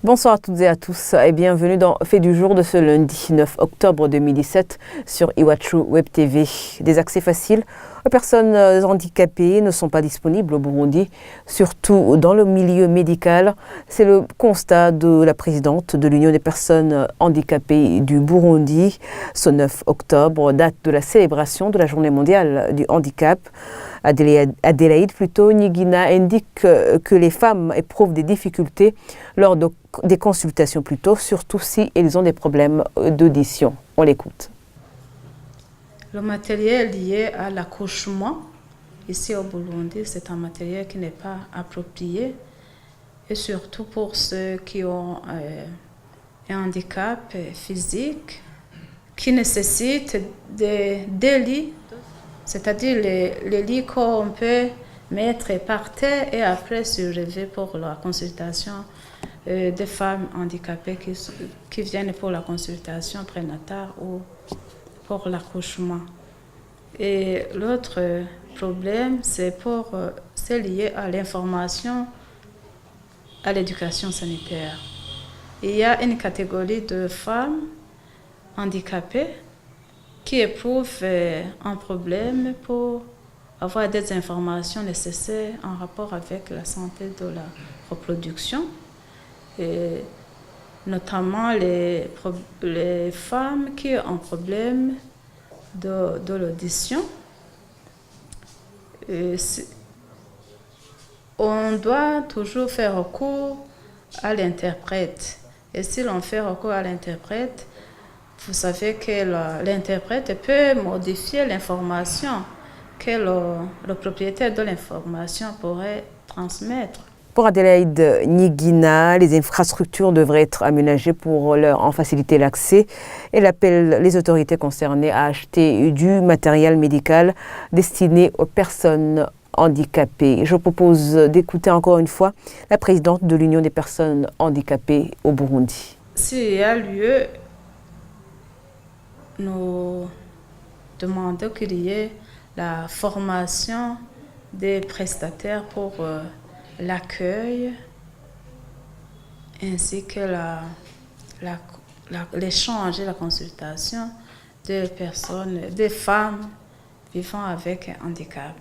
Bonsoir à toutes et à tous et bienvenue dans Fait du jour de ce lundi 9 octobre 2017 sur Iwachu Web TV. Des accès faciles aux personnes handicapées ne sont pas disponibles au Burundi, surtout dans le milieu médical. C'est le constat de la présidente de l'Union des personnes handicapées du Burundi. Ce 9 octobre, date de la célébration de la Journée mondiale du handicap. Adélaïde Nigina indique que les femmes éprouvent des difficultés lors des consultations surtout si elles ont des problèmes d'audition. On l'écoute. Le matériel lié à l'accouchement, ici au Burundi, c'est un matériel qui n'est pas approprié. Et surtout pour ceux qui ont un handicap physique, qui nécessitent des lits, c'est-à-dire les lits qu'on peut mettre par terre et après surélever pour la consultation des femmes handicapées qui viennent pour la consultation prénatale ou pour l'accouchement. Et l'autre problème, c'est lié à l'information, à l'éducation sanitaire. Il y a une catégorie de femmes handicapées qui éprouvent un problème pour avoir des informations nécessaires en rapport avec la santé de la reproduction, et notamment les femmes qui ont un problème de l'audition. On doit toujours faire recours à l'interprète. Et si l'on fait recours à l'interprète, vous savez que l'interprète peut modifier l'information que le propriétaire de l'information pourrait transmettre. Pour Adélaïde Nigina, les infrastructures devraient être aménagées pour leur en faciliter l'accès. Elle appelle les autorités concernées à acheter du matériel médical destiné aux personnes handicapées. Je propose d'écouter encore une fois la présidente de l'Union des personnes handicapées au Burundi. S'il y a lieu, nous demandons qu'il y ait la formation des prestataires pour l'accueil ainsi que l'échange et la consultation des femmes vivant avec un handicap.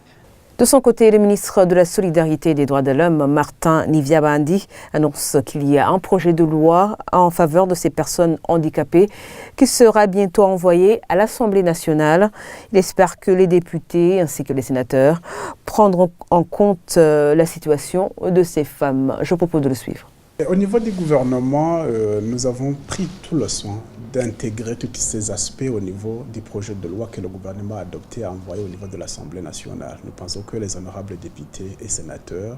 De son côté, le ministre de la Solidarité et des Droits de l'Homme, Martin Nivyabandi, annonce qu'il y a un projet de loi en faveur de ces personnes handicapées qui sera bientôt envoyé à l'Assemblée nationale. Il espère que les députés ainsi que les sénateurs prendront en compte la situation de ces femmes. Je propose de le suivre. Au niveau du gouvernement, nous avons pris tout le soin d'intégrer tous ces aspects au niveau du projet de loi que le gouvernement a adopté et envoyé au niveau de l'Assemblée nationale. Nous pensons que les honorables députés et sénateurs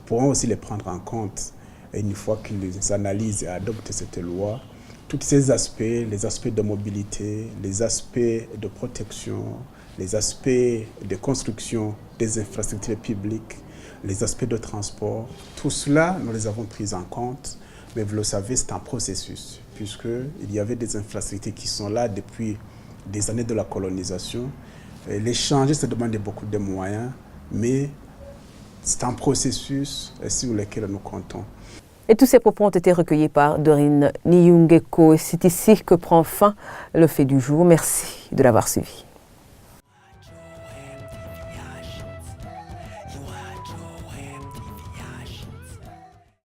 pourront aussi les prendre en compte. Et une fois qu'ils analysent et adoptent cette loi, tous ces aspects, les aspects de mobilité, les aspects de protection, les aspects de construction des infrastructures publiques, les aspects de transport, tout cela, nous les avons pris en compte. Mais vous le savez, c'est un processus, puisqu'il y avait des infrastructures qui sont là depuis des années de la colonisation. Et les changer, ça demande beaucoup de moyens, mais c'est un processus sur lequel nous comptons. Et tous ces propos ont été recueillis par Dorine Niyungeko. Et c'est ici que prend fin le fait du jour. Merci de l'avoir suivi.